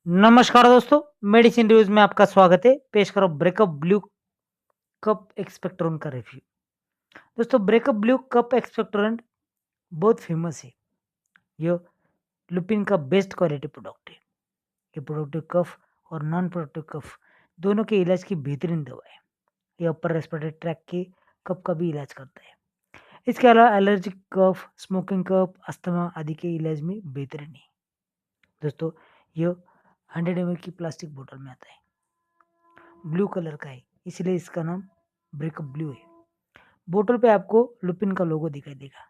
नमस्कार दोस्तों, medicine reviews में आपका स्वागत है। पेश करो ब्रेकअप ब्लू कप एक्सपेक्टोरेंट का रिव्यू। दोस्तों, ब्रेकअप ब्लू कप एक्सपेक्टोरेंट बहुत फेमस है। ये लुपिन का बेस्ट क्वालिटी प्रोडक्ट है। ये प्रोडक्टिव कफ और नॉन प्रोडक्टिव कफ दोनों के इलाज की बेहतरीन दवा है। ये अपर रेस्पिरेटरी ट्रैक के कफ का भी इलाज करता है। इसके अलावा एलर्जिक कफ, स्मोकिंग कफ, अस्थमा आदि के इलाज में बेहतरीन है। दोस्तों, ये 100 ml की प्लास्टिक बोतल में आता है। ब्लू कलर का है, इसलिए इसका नाम ब्रेकअप ब्लू है। बोतल पे आपको लुपिन का लोगो दिखाई देगा।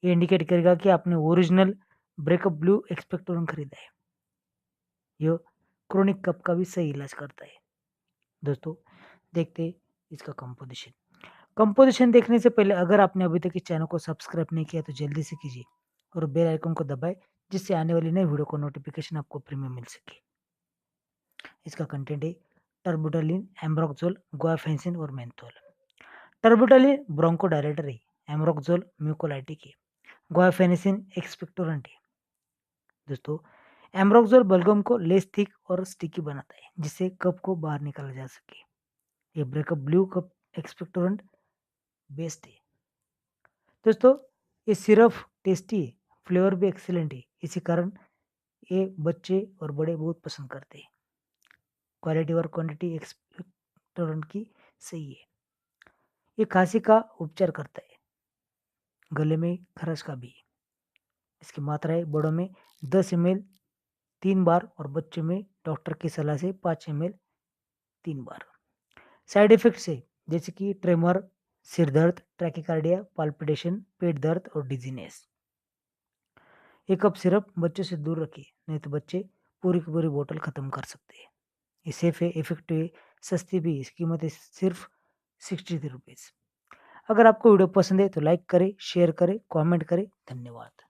ये इंडिकेट करेगा कि आपने ओरिजिनल ब्रेकअप ब्लू एक्सपेक्टोरेंट खरीदा है। यह क्रोनिक कफ का भी सही इलाज करता है। दोस्तों, देखते हैं इसका कंपोजिशन। कंपोजिशन देखने से पहले अगर आपने अभी तक इस चैनल को सब्सक्राइब नहीं किया तो जल्दी से कीजिए और बेल आइकन को दबाएं, जिससे आने वाली नई वीडियो को नोटिफिकेशन आपको फ्री में मिल सके। इसका कंटेंट है टर्बुटालिन, एम्ब्रोक्सोल, गुआफेंसिन और मेंथोल। टर्बुटालिन ब्रोंकोडायलेटर है, एम्ब्रोक्सोल म्यूकोलाइटिक है, गुआफेनिसिन एक्सपेक्टोरेंट है। दोस्तों, एम्ब्रोक्सोल बलगम को लेस थिक और स्टिकी बनाता है, जिससे कप को बाहर निकाला जा सके। ये breakup blue cup expectorant best है। दोस्तों, ये सिर्फ टेस्टी है, फ्लेवर भी एक्सीलेंट है। इसी कारण ये बच्चे और बड़े बहुत पसंद करते हैं। क्वालिटी और क्वांटिटी एक्सपेक्टोरेंट की सही है। ये खांसी का उपचार करता है, गले में खराश का भी। इसकी मात्राएं बड़ों में 10 ml 3 बार और बच्चों में डॉक्टर की सलाह से 5 ml 3 बार। साइड इफेक्ट्स है जैसे कि ट्रेमर, सिर दर्द, ट्रैकिकार्डिया, पाल्पिटेशन, पेट दर्द और डिजीनेस। एक कप सिरप बच्चों से दूर रखिए, नहीं तो बच्चे पूरी की पूरी बोतल खत्म कर सकते हैं। ये सेफ है, इफेक्टिव है, सस्ती भी है। इसकी कीमत है सिर्फ 63 रुपीज़। अगर आपको वीडियो पसंद है तो लाइक करें, शेयर करें, कमेंट करें। धन्यवाद।